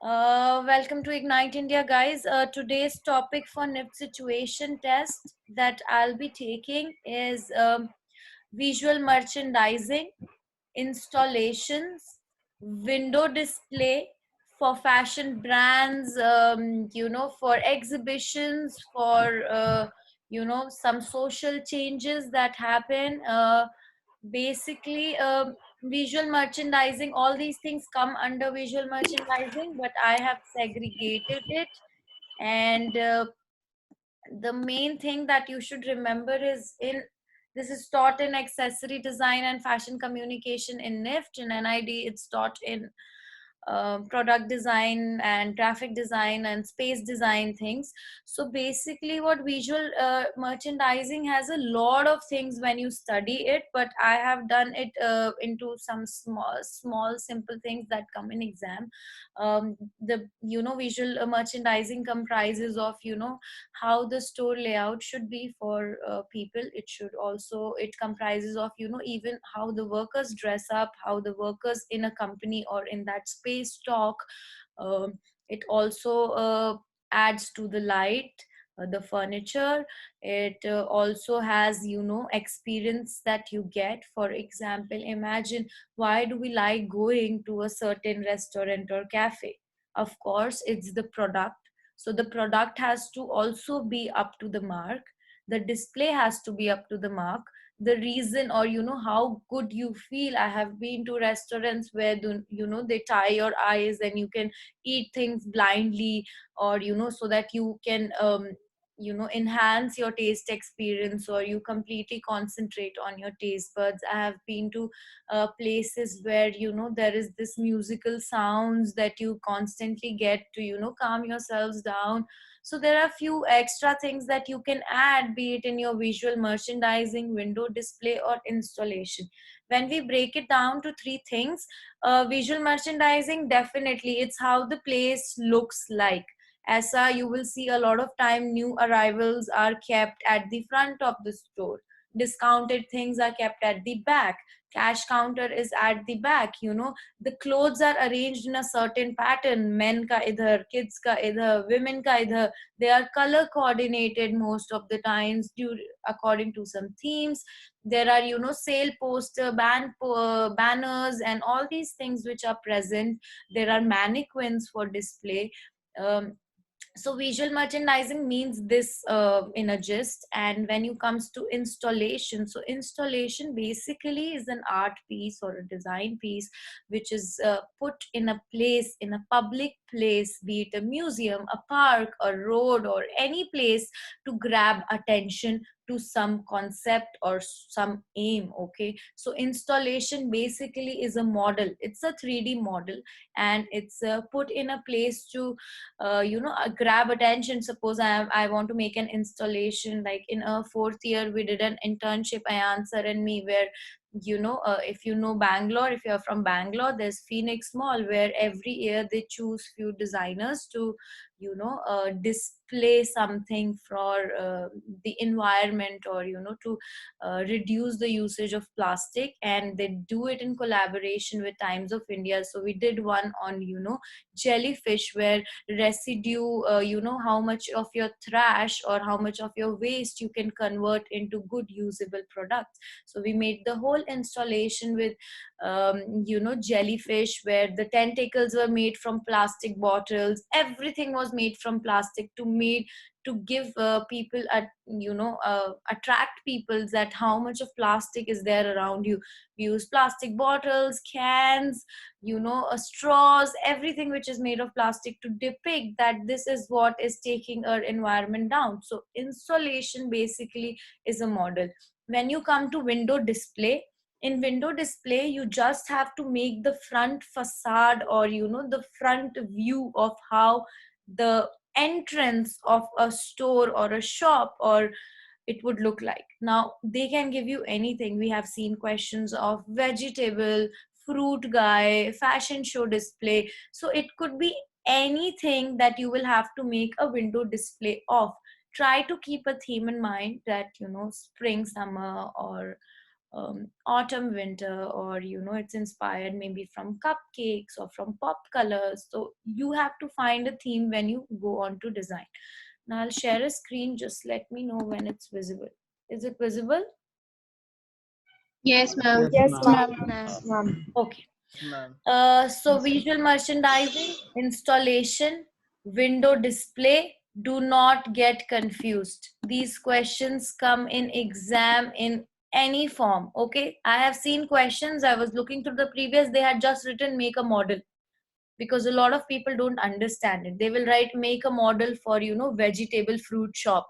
Welcome to Ignite India, guys. Today's topic for NIFT situation test that I'll be taking is visual merchandising, installations, window display for fashion brands, for exhibitions, for some social changes that happen. Basically, visual merchandising, all these things come under visual merchandising, but I have segregated it. And the main thing that you should remember is in this is taught in accessory design and fashion communication in NIFT. In NID, it's taught in product design and graphic design and space design things. So basically, what visual merchandising has a lot of things when you study it, but I have done it into some small simple things that come in exam. The visual merchandising comprises of how the store layout should be for people. It comprises of even how the workers dress up, how the workers in a company or in that space talk. It also adds to the light, the furniture. It also has experience that you get. For example, imagine, why do we like going to a certain restaurant or cafe? Of course, it's the product. So the product has to also be up to the mark, the display has to be up to the mark, the reason, or how good you feel. I have been to restaurants where they tie your eyes and you can eat things blindly, or so that you can enhance your taste experience, or you completely concentrate on your taste buds. I have been to places where there is this musical sounds that you constantly get to calm yourselves down. So there are few extra things that you can add, be it in your visual merchandising, window display, or installation. When we break it down to three things, visual merchandising, definitely it's how the place looks like. As you will see, a lot of time new arrivals are kept at the front of the store. Discounted things are kept at the back. Cash counter is at the back. The clothes are arranged in a certain pattern. Men ka idhar, kids ka idhar, women ka idhar. They are color coordinated most of the times according to some themes. There are sale poster, banners, and all these things which are present. There are mannequins for display. Um, so visual merchandising means this in a gist. And when you comes to installation, so installation basically is an art piece or a design piece which is put in a place, in a public place, be it a museum, a park, a road, or any place, to grab attention to some concept or some aim. Okay, so installation basically is a model. It's a 3D model, and it's put in a place to grab attention. Suppose I want to make an installation, like in a fourth year we did an internship, Ayan sir and me, where if you know Bangalore, if you're from Bangalore, there's Phoenix Mall, where every year they choose few designers to display something for the environment, or to reduce the usage of plastic, and they do it in collaboration with Times of India. So we did one on jellyfish, where residue, how much of your trash or how much of your waste you can convert into good usable products. So we made the whole installation with jellyfish, where the tentacles were made from plastic bottles. Everything was made from plastic to give people attract people that how much of plastic is there around you. We use plastic bottles, cans, straws, everything which is made of plastic, to depict that this is what is taking our environment down. So installation basically is a model. When you come to window display, in window display you just have to make the front facade, or the front view of how the entrance of a store or a shop or it would look like. Now they can give you anything. We have seen questions of vegetable, fruit guy, fashion show display. So it could be anything that you will have to make a window display of. Try to keep a theme in mind, that spring, summer, or autumn winter, or it's inspired maybe from cupcakes or from pop colors. So you have to find a theme when you go on to design. Now I'll share a screen, just let me know when it's visible. Is it visible? Yes, ma'am. Yes, Yes, ma'am. ma'am. Ma'am. Ma'am. Okay. Yes, ma'am. So visual merchandising, installation, window display. Do not get confused. These questions come in exam in any form. Okay, I have seen questions. I was looking through the previous. They had just written make a model, because a lot of people don't understand it. They will write make a model for vegetable fruit shop,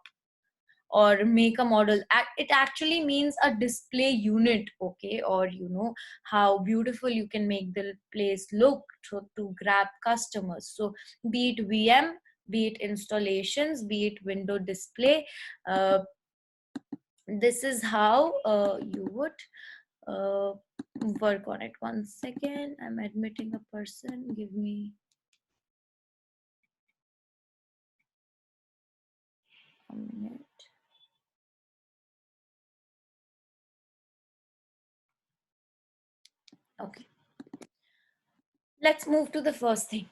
or make a model. It actually means a display unit. Okay, or how beautiful you can make the place look to grab customers. So be it VM, be it installations, be it window display, uh, this is how you would uh, work on it. One second, I'm admitting a person, give me a minute. Okay, let's move to the first thing.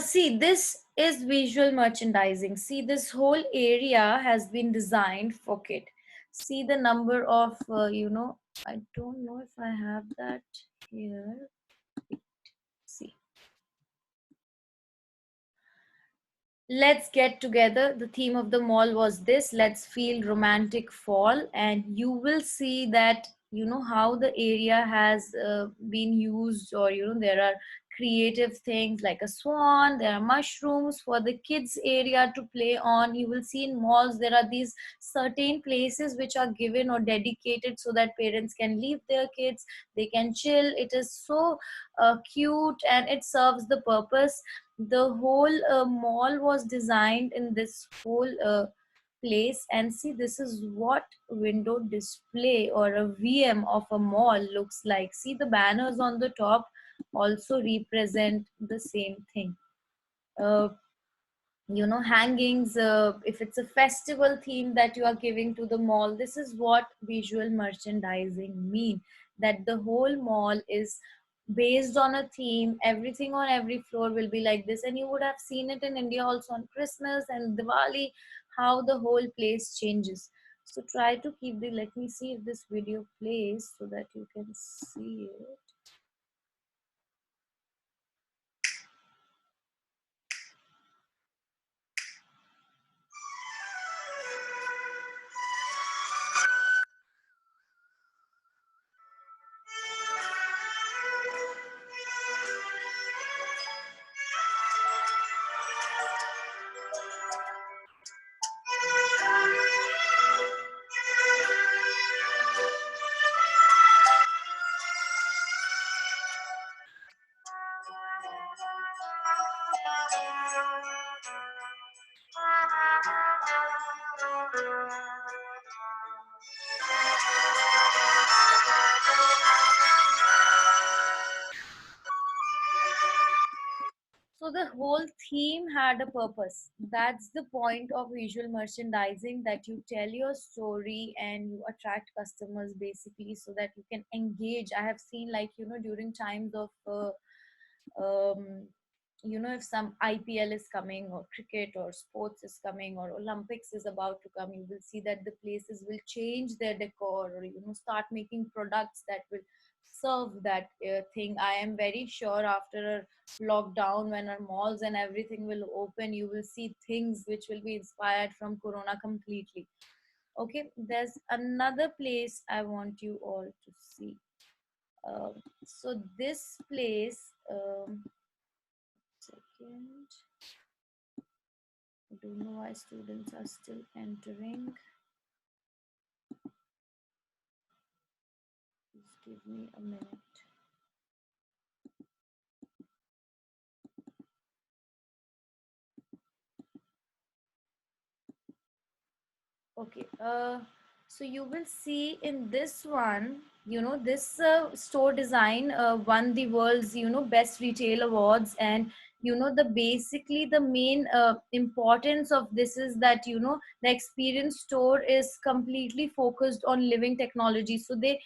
See, this is visual merchandising. See, this whole area has been designed for kid. See the number of, I don't know if I have that here. See, let's get together. The theme of the mall was this: let's feel romantic fall. And you will see that how the area has been used, or there are creative things like a swan, there are mushrooms for the kids area to play on. You will see in malls there are these certain places which are given or dedicated so that parents can leave their kids, they can chill. It is so cute, and it serves the purpose. The whole mall was designed in this whole place. And see, this is what window display or a VM of a mall looks like. See, the banners on the top also represent the same thing. uh, Hangings, if it's a festival theme that you are giving to the mall, this is what visual merchandising mean, that the whole mall is based on a theme. Everything on every floor will be like this, and you would have seen it in India also on Christmas and Diwali, how the whole place changes. So try to keep the, let me see if this video plays so that you can see it. So the whole theme had a purpose. That's the point of visual merchandising, that you tell your story and you attract customers basically so that you can engage. I have seen, like, during times of um, if some IPL is coming, or cricket or sports is coming, or Olympics is about to come, you will see that the places will change their decor, or start making products that will serve that thing. I am very sure after a lockdown, when our malls and everything will open, you will see things which will be inspired from Corona completely. Okay, there's another place I want you all to see. So this place, second, I don't know why students are still entering. Please give me a minute. Okay, so you will see in this one, this store design won the world's, best retail awards. And the basically the main importance of this is that the experience store is completely focused on living technology. So they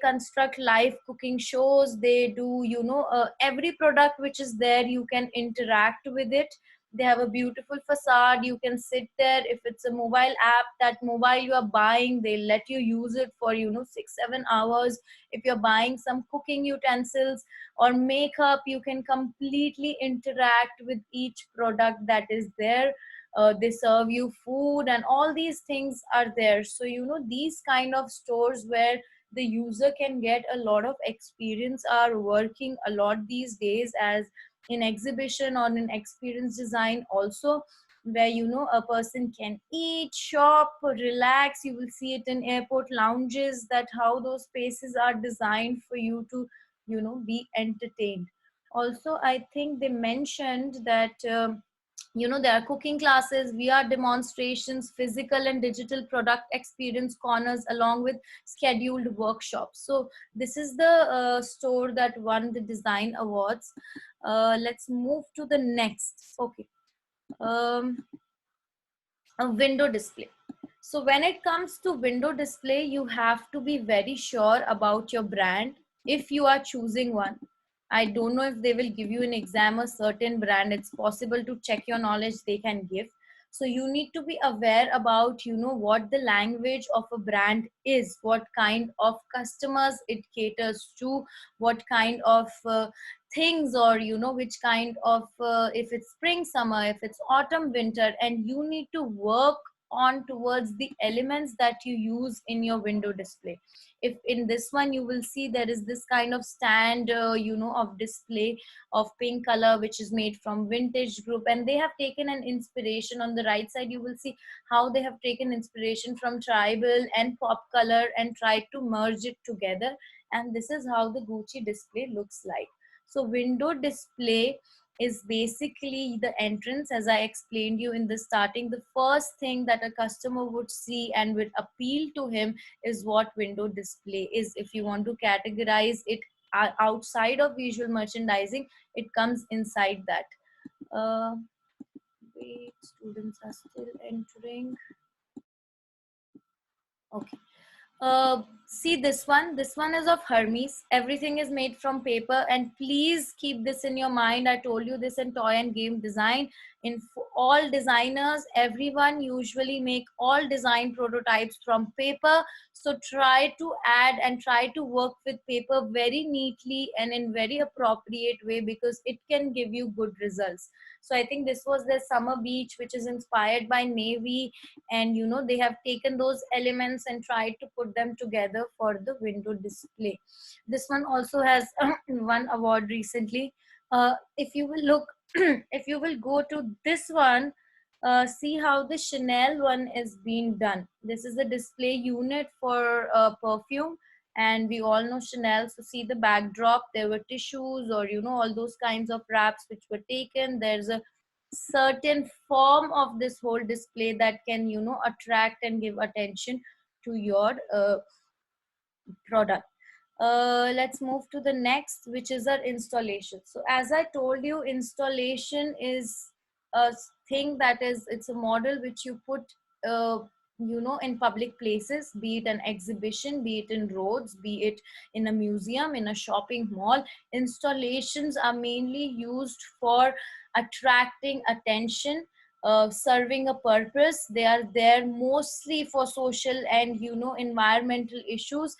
construct live cooking shows. They do every product which is there, you can interact with it. They have a beautiful facade. You can sit there. If it's a mobile app, that mobile you are buying, they let you use it for 6-7 hours. If you're buying some cooking utensils or makeup, you can completely interact with each product that is there. They serve you food and all these things are there. So these kind of stores where the user can get a lot of experience are working a lot these days, as in exhibition or in experience design also, where a person can eat, shop, relax. You will see it in airport lounges, that how those spaces are designed for you to be entertained. Also, I think they mentioned that there are cooking classes, VR demonstrations, physical and digital product experience corners, along with scheduled workshops. So this is the store that won the design awards. Let's move to the next. Okay. um, a window display. So when it comes to window display, you have to be very sure about your brand if you are choosing one. I don't know if they will give you an exam a certain brand. It's possible to check your knowledge they can give. So you need to be aware about what the language of a brand is, what kind of customers it caters to, what kind of things, or which kind of if it's spring, summer, if it's autumn, winter, and you need to work on towards the elements that you use in your window display. If in this one you will see there is this kind of stand of display of pink color, which is made from Vintage Group, and they have taken an inspiration. On the right side you will see how they have taken inspiration from tribal and pop color and tried to merge it together, and this is how the Gucci display looks like. So window display is basically the entrance. As I explained you in the starting, the first thing that a customer would see and would appeal to him is what window display is. If you want to categorize it outside of visual merchandising, it comes inside that. uh, Wait, students are still entering. Okay. See this one. This one is of Hermes. Everything is made from paper, and please keep this in your mind. I told you this in toy and game design. In all designers, everyone usually make all design prototypes from paper. So try to add and try to work with paper very neatly and in very appropriate way, because it can give you good results. So I think this was the summer beach, which is inspired by navy, and they have taken those elements and tried to put them together for the window display. This one also has one award recently. If you will look if you will go to this one, see how the Chanel one is being done. This is a display unit for perfume, and we all know Chanel. So see the backdrop, there were tissues, or all those kinds of wraps which were taken. There's a certain form of this whole display that can attract and give attention to your product. Let's move to the next, which is our installation. So as I told you, installation is a thing that is, it's a model which you put uh, in public places, be it an exhibition, be it in roads, be it in a museum, in a shopping mall. Installations are mainly used for attracting attention, serving a purpose. They are there mostly for social and environmental issues.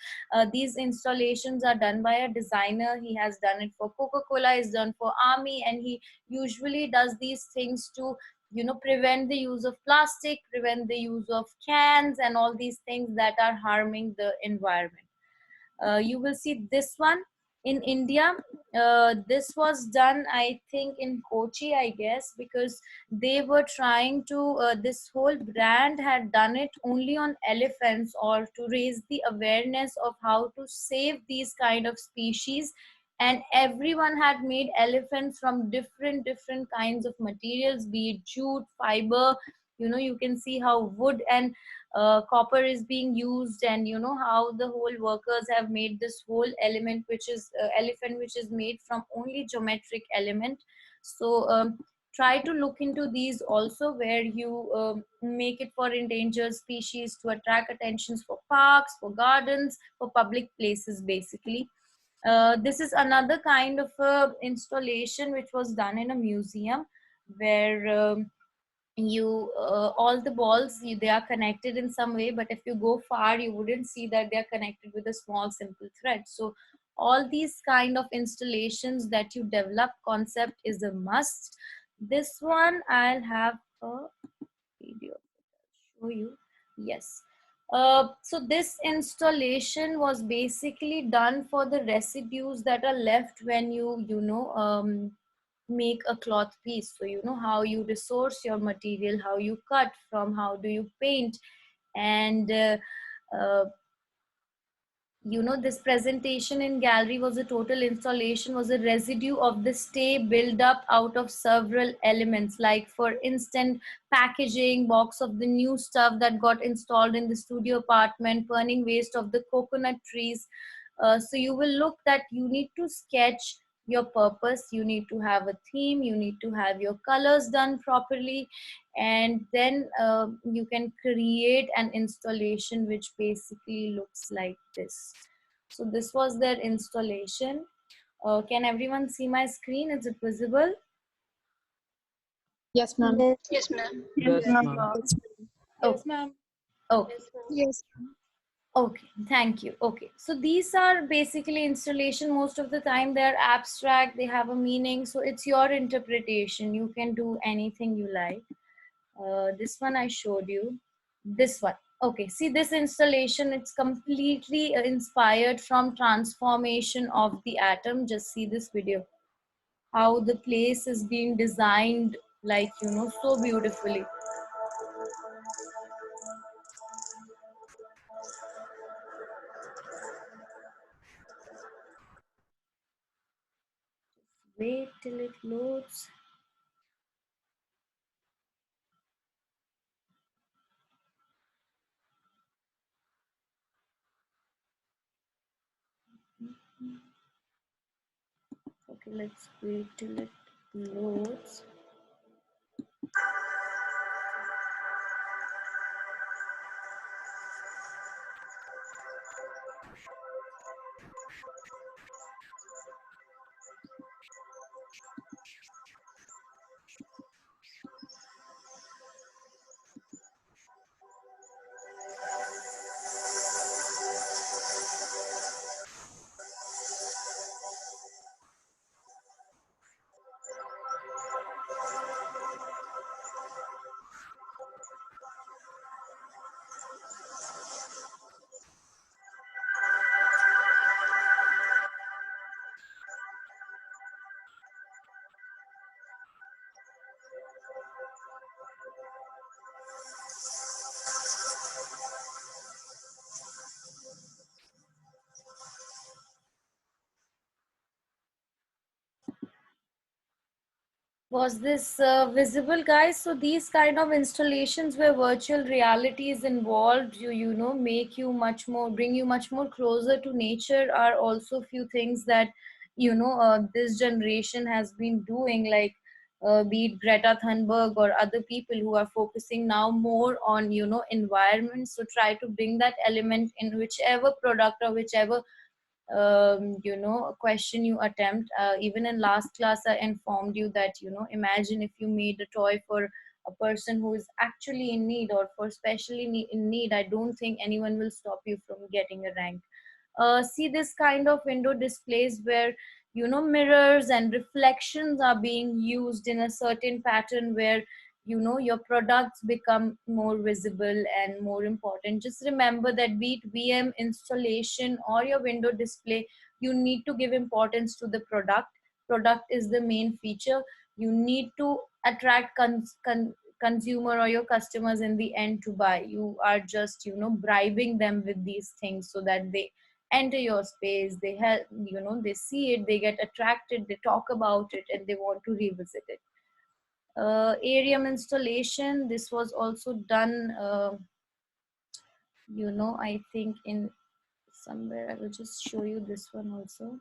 These installations are done by a designer. He has done it for Coca-Cola, he's done for army, and he usually does these things to prevent the use of plastic, prevent the use of cans and all these things that are harming the environment. You will see this one in India. This was done, I think, in Kochi, I guess, because they were trying to, this whole brand had done it only on elephants, or to raise the awareness of how to save these kind of species. And everyone had made elephants from different kinds of materials, be it jute, fiber. You can see how wood and copper is being used, and you know how the whole workers have made this whole element, which is elephant, which is made from only geometric element. So try to look into these also, where you make it for endangered species to attract attentions for parks, for gardens, for public places basically. This is another kind of installation which was done in a museum, where you all the balls they are connected in some way, but if you go far you wouldn't see that they are connected with a small simple thread. So all these kind of installations that you develop concept is a must. This one I'll have a video to show you. Yes. So this installation was basically done for the residues that are left when you know make a cloth piece. So you know how you resource your material, how you cut from, how do you paint, and uh, you know, this presentation in gallery was a total installation, was a residue of the stay build up out of several elements, like for instance packaging box of the new stuff that got installed in the studio apartment, burning waste of the coconut trees. So you will look that you need to sketch your purpose, you need to have a theme, you need to have your colors done properly, and then you can create an installation which basically looks like this. So this was their installation. Can everyone see my screen? Is it visible? Yes, ma'am. Yes, Yes, ma'am. Yes, ma'am. Oh, yes, ma'am. okay. Yes. Okay, thank you. Okay, so these are basically installation. Most of the time they're abstract, they have a meaning. So it's your interpretation. You can do anything you like. This one I showed you. This one. Okay, see this installation, it's completely inspired from transformation of the atom. Just see this video. How the place is being designed, like, you know, so beautifully. Wait till it loads. Okay, let's wait till it loads. Was this visible, guys? So these kind of installations where virtual reality is involved, you know, make you much more, bring you much more closer to nature, are also few things that, you know, this generation has been doing, like be it Greta Thunberg or other people who are focusing now more on, you know, environment. So try to bring that element in whichever product or whichever you know, a question you attempt. Even in last class I informed you that, you know, imagine if you made a toy for a person who is actually in need, or for specially in need, I don't think anyone will stop you from getting a rank. See this kind of window displays where, you know, mirrors and reflections are being used in a certain pattern, where, you know, your products become more visible and more important. Just remember that be it VM installation or your window display, you need to give importance to the product. Product is the main feature. You need to attract consumer or your customers in the end to buy. You are just, you know, bribing them with these things so that they enter your space, they help, you know, they see it, they get attracted, they talk about it, and they want to revisit it. Arium installation, this was also done I think in somewhere I will just show you this one also.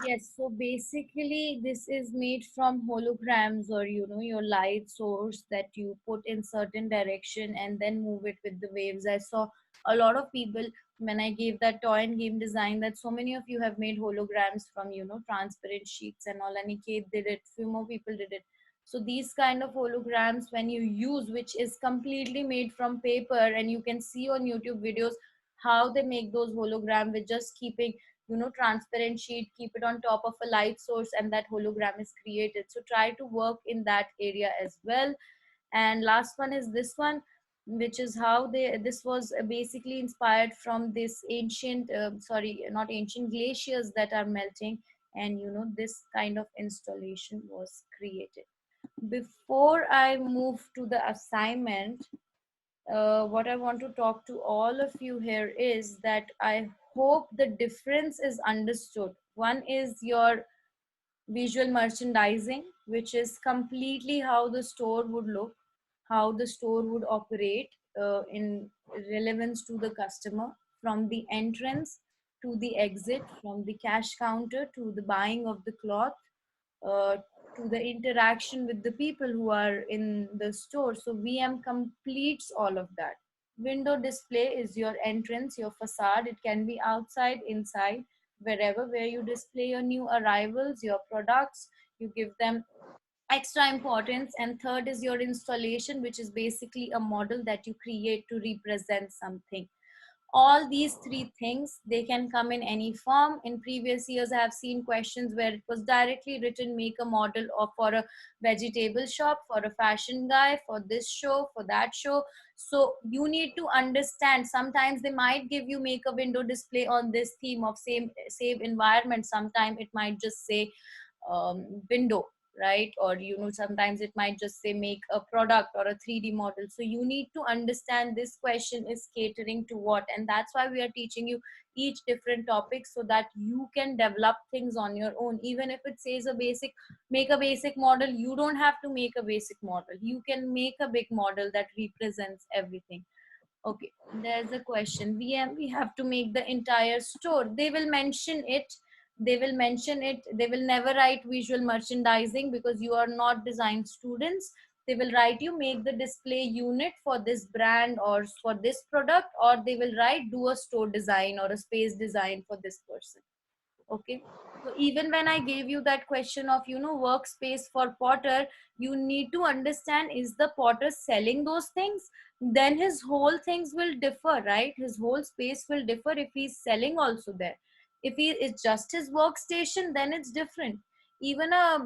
Yes, so basically this is made from holograms, or your light source that you put in certain direction and then move it with the waves. I saw a lot of people when I gave that toy and game design, that so many of you have made holograms from transparent sheets and all. Aniket did it, few more people did it. So these kind of holograms when you use, which is completely made from paper, and you can see on YouTube videos how they make those hologram with just keeping transparent sheet, keep it on top of a light source, and that hologram is created. So try to work in that area as well. And last one is this one, which is how this was basically inspired from this ancient sorry, not ancient, glaciers that are melting, and this kind of installation was created. Before I move to the assignment, what I want to talk to all of you here is that I hope the difference is understood. One is your visual merchandising, which is completely how the store would look, how the store would operate in relevance to the customer, from the entrance to the exit, from the cash counter to the buying of the cloth, uh, to the interaction with the people who are in the store. So VM completes all of that. Window display is your entrance, your facade. It can be outside, inside, wherever, where you display your new arrivals, your products, you give them extra importance. And third is your installation, which is basically a model that you create to represent something. All these three things, they can come in any form. In previous years I have seen questions where it was directly written, make a model of for a vegetable shop, for a fashion guy, for this show, for that show. So you need to understand, sometimes they might give you make a window display on this theme of same environment. Sometimes it might just say window, right? Or sometimes it might just say make a product or a 3D model. So you need to understand this question is catering to what, and that's why we are teaching you each different topic, so that you can develop things on your own. Even if it says a basic, make a basic model, you don't have to make a basic model, you can make a big model that represents everything. Okay, there's a question. We have to make the entire store. They will mention it. They will mention it. They will never write visual merchandising because you are not design students. They will write you make the display unit for this brand or for this product, or they will write do a store design or a space design for this person. Okay, so even when I gave you that question of workspace for potter, you need to understand, is the potter selling those things? Then his whole things will differ, right? His whole space will differ if he's selling also there. If he is just his workstation, then it's different. Even a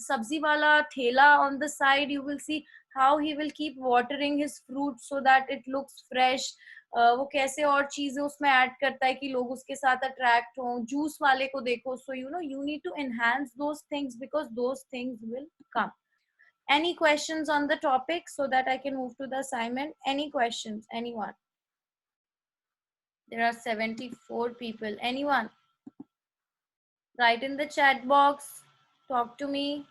sabzi wala thela on the side, you will see how he will keep watering his fruit so that it looks fresh. वो कैसे और चीजें उसमें add करता है कि लोग उसके साथ अट्रैक्ट हों. जूस वाले को देखो. सो you need to enhance those things because those things will come. Any questions on the topic so that I can move to the assignment? Any questions? Anyone? There are 74 people. Anyone? Write in the chat box. Talk to me.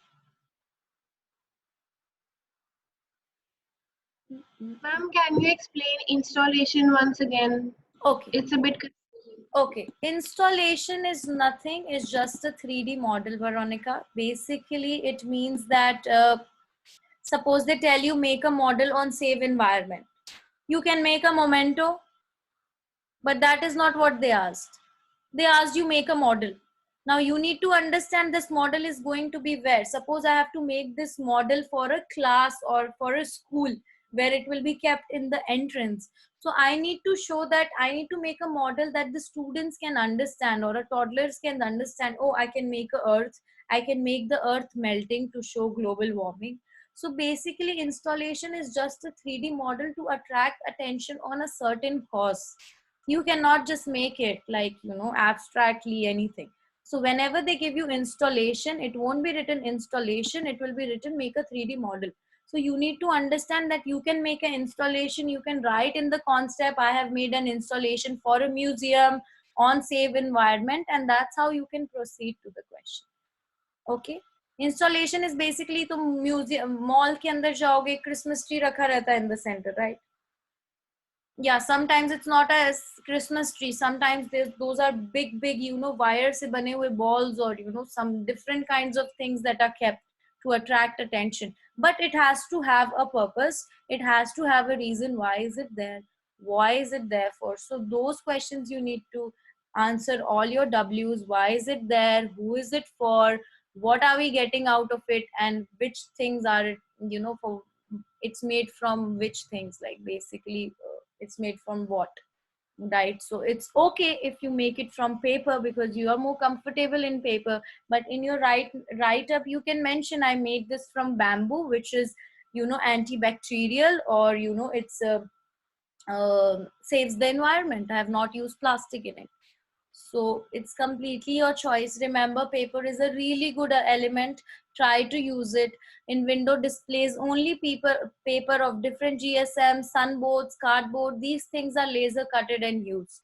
Ma'am, can you explain installation once again? Okay. It's a bit confusing. Okay. Installation is nothing. It's just a 3D model, Veronica. Basically, it means that suppose they tell you make a model on save environment. You can make a memento, but that is not what they asked. They asked you make a model. Now you need to understand this model is going to be where. Suppose I have to make this model for a class or for a school where it will be kept in the entrance. So I need to show that I need to make a model that the students can understand or a toddlers can understand. Oh, I can make a earth. I can make the earth melting to show global warming. So basically installation is just a 3D model to attract attention on a certain cause. You cannot just make it like, abstractly anything. So whenever they give you installation, it won't be written installation, it will be written make a 3D model. So you need to understand that you can make an installation. You can write in the concept, I have made an installation for a museum on save environment, and that's how you can proceed to the question. Okay. Installation is basically, तो museum mall के अंदर जाओगे, Christmas tree रखा रहता है in the center, right? Yeah, sometimes it's not a Christmas tree. Sometimes those are big, wire se bane hue balls, or some different kinds of things that are kept to attract attention. But it has to have a purpose. It has to have a reason. Why is it there? Why is it there for? So those questions you need to answer all your W's. Why is it there? Who is it for? What are we getting out of it? And which things are it, for, it's made from which things, like basically it's made from what, right? So it's okay if you make it from paper because you are more comfortable in paper, but in your write up you can mention I made this from bamboo, which is antibacterial, or it's saves the environment. I have not used plastic in it. So it's completely your choice. Remember, paper is a really good element. Try to use it. In window displays, only paper of different GSM, sunboards, cardboard, these things are laser cutted and used.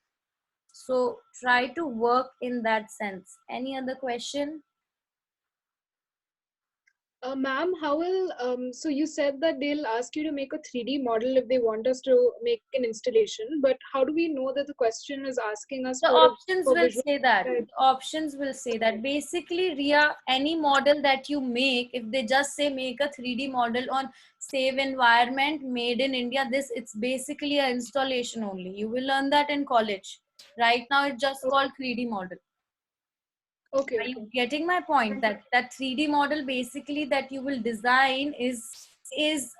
So try to work in that sense. Any other question? Ma'am, how will so you said that they'll ask you to make a 3D model if they want us to make an installation, but how do we know that the question is asking us The for options for will visual? say that. The options will say that. Basically, Ria, any model that you make, if they just say make a 3D model on save environment made in India, this it's basically an installation only. You will learn that in college. Right now, it's just Okay, called 3D model. okay, Are okay. you getting my point? That 3D model basically that you will design is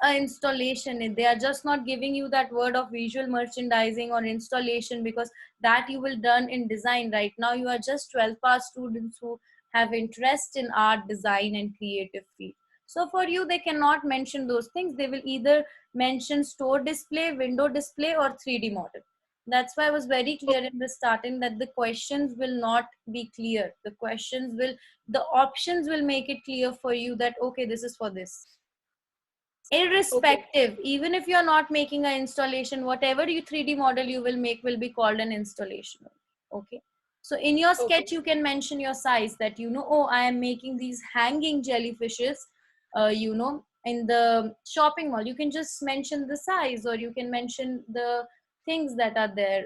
a installation. They are just not giving you that word of visual merchandising or installation, because that you will done in design. Right now you are just 12 pass students who have interest in art, design and creative field. So for you they cannot mention those things. They will either mention store display, window display or 3D model. That's why I was very clear in the starting that the questions will not be clear. The options will make it clear for you that okay, this is for this. Irrespective, even if you're not making an installation, whatever you 3D model you will make will be called an installation. Okay. So in your sketch you can mention your size, that oh, I am making these hanging jellyfishes in the shopping mall. You can just mention the size, or you can mention the things that are there.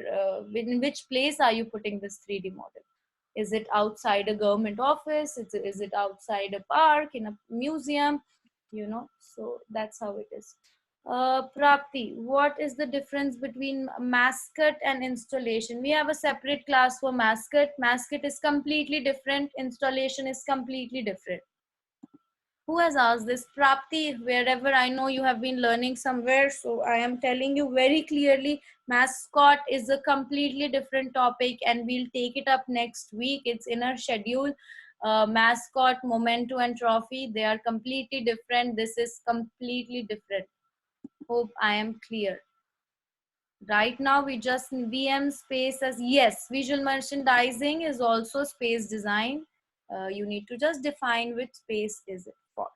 In which place are you putting this 3D model? Is it outside a government office? Is it outside a park, in a museum? So that's how it is. Prapti, what is the difference between mascot and installation? We have a separate class for mascot. Mascot is completely different. Installation is completely different. Who has asked this? Prapti, wherever I know you have been learning somewhere. So I am telling you very clearly, mascot is a completely different topic and we'll take it up next week. It's in our schedule. Mascot, memento and trophy, they are completely different. This is completely different. Hope I am clear. Right now we just VM space as, yes, visual merchandising is also space design. You need to just define which space is it for.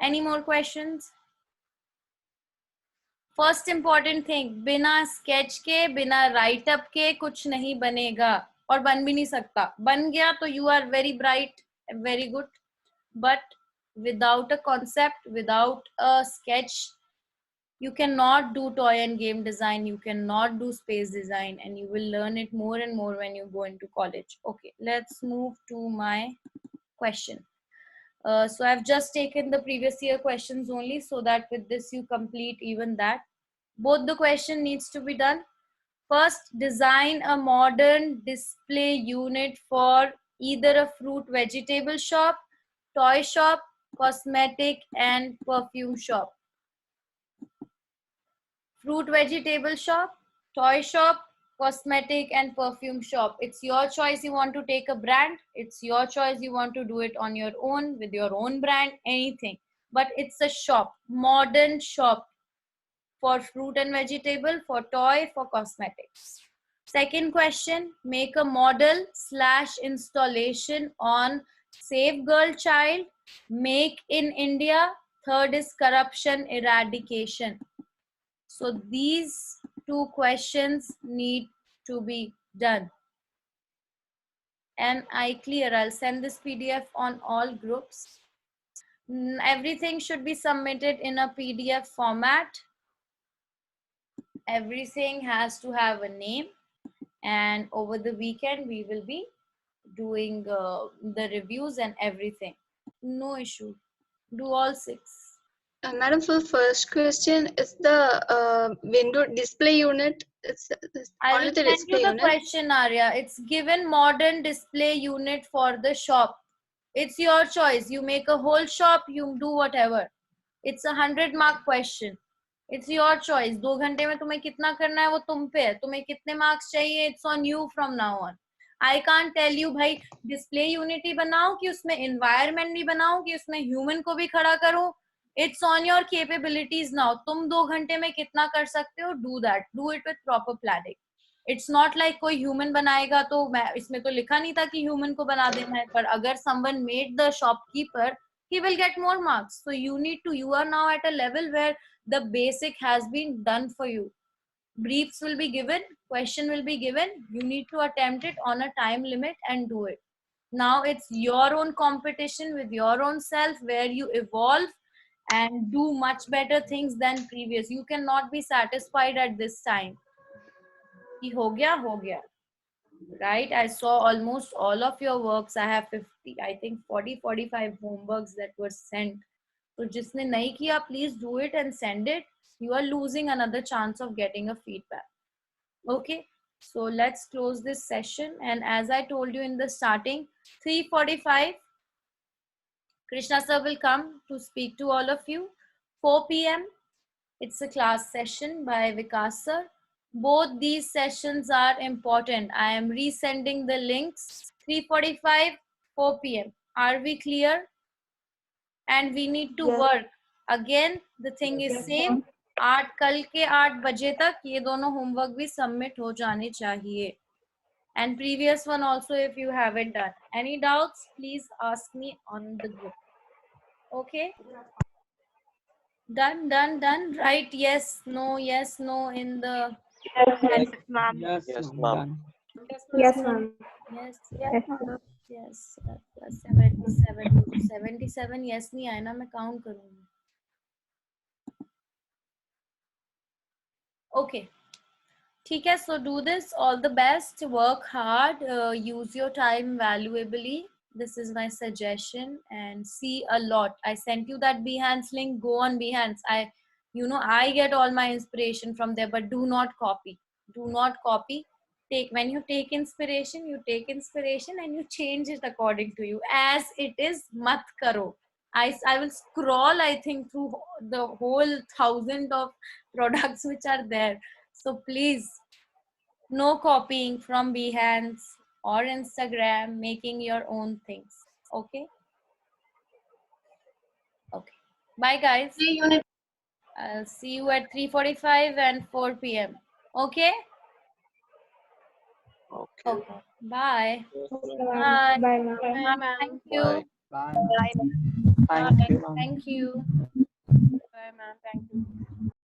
Any more questions? First important thing, बिना sketch के बिना write up के कुछ नहीं बनेगा और बन भी नहीं सकता. बन गया तो you are very bright, very good, but without a concept, without a sketch, you cannot do toy and game design, you cannot do space design, and you will learn it more and more when you go into college. Okay, let's move to my question. So I've just taken the previous year questions only, so that with this you complete even that. Both the question needs to be done. First, design a modern display unit for either a fruit vegetable shop, toy shop, cosmetic and perfume shop. Fruit vegetable shop, toy shop, cosmetic and perfume shop. It's your choice. You want to take a brand, it's your choice. You want to do it on your own with your own brand, anything, but it's a shop, modern shop, for fruit and vegetable, for toy, for cosmetics. Second question, make a model / installation on Save Girl Child, Make in India. Third is corruption eradication. So these two questions need to be done. And I clear, I'll send this PDF on all groups. Everything should be submitted in a PDF format. Everything has to have a name, and over the weekend we will be doing the reviews and everything. No issue. Do all 6. Madam, for first question, is the window display unit? It's I only will the send you display the unit. question, Arya. It's given modern display unit for the shop. It's your choice. You make a whole shop, you do whatever. It's a 100-mark question. It's your choice. 2 घंटे में तुम्हें कितना करना है वो तुम पे है. तुम्हें कितने मार्क्स चाहिए, it's on you from now on. I can't tell you भाई डिस्प्ले यूनिटी बनाओ कि उसमें environment भी बनाओ कि उसमें human को भी खड़ा करो. It's on your capabilities now. तुम 2 घंटे में कितना कर सकते हो, do that. Do it with proper planning. It's not like कोई ह्यूमन बनाएगा तो मैं इसमें तो लिखा नहीं था कि ह्यूमन को बना देना है, पर अगर someone made the shopkeeper, he will get more marks. So you are now at a level where the basic has been done for you. Briefs will be given, question will be given, you need to attempt it on a time limit and do it. Now it's your own competition with your own self, where you evolve and do much better things than previous. You cannot be satisfied at this time. कि हो गया, right? I saw almost all of your works. I have 50, I think 45 homeworks that were sent. So जिसने नहीं किया, please do it and send it. You are losing another chance of getting a feedback. Okay, so let's close this session. And as I told you in the starting, 3:45 Krishna sir will come to speak to all of you. 4 p.m. it's a class session by Vikas sir. Both these sessions are important. I am resending the links. 3:45, 4 p.m. Are we clear? And we need to work. Again, the thing is same. कल के 8 बजे तक ये दोनों homework भी submit हो जाने चाहिए. And previous one also if you haven't done. Any doubts, please ask me on the group. Okay? Done. Right, yes, no in the... Yes, ma'am. Yes, Yes, ma'am. Yes, ma'am. Yes. Yes, ma'am. Yes, 77 yes नहीं आया ना, मैं count करूंगी. Okay, ठीक है. So do this, all the best, work hard, use your time valuably. This is my suggestion, and see a lot. I sent you that Behance link. Go on Behance. I get all my inspiration from there, but do not copy. When you take inspiration, and you change it according to you as it is. Mat karo. I will scroll, I think, through the whole 1,000 of products which are there. So please, no copying from Behance or Instagram, making your own things. Okay? Okay. Bye guys. Unit I'll see you at 3:45 and 4 p.m. Okay? Okay. Bye. Yes, Bye. ma'am. Bye, ma'am. Bye, ma'am. Thank you. Bye. Bye. Bye. Thank you. Thank you. Bye, ma'am. Thank you.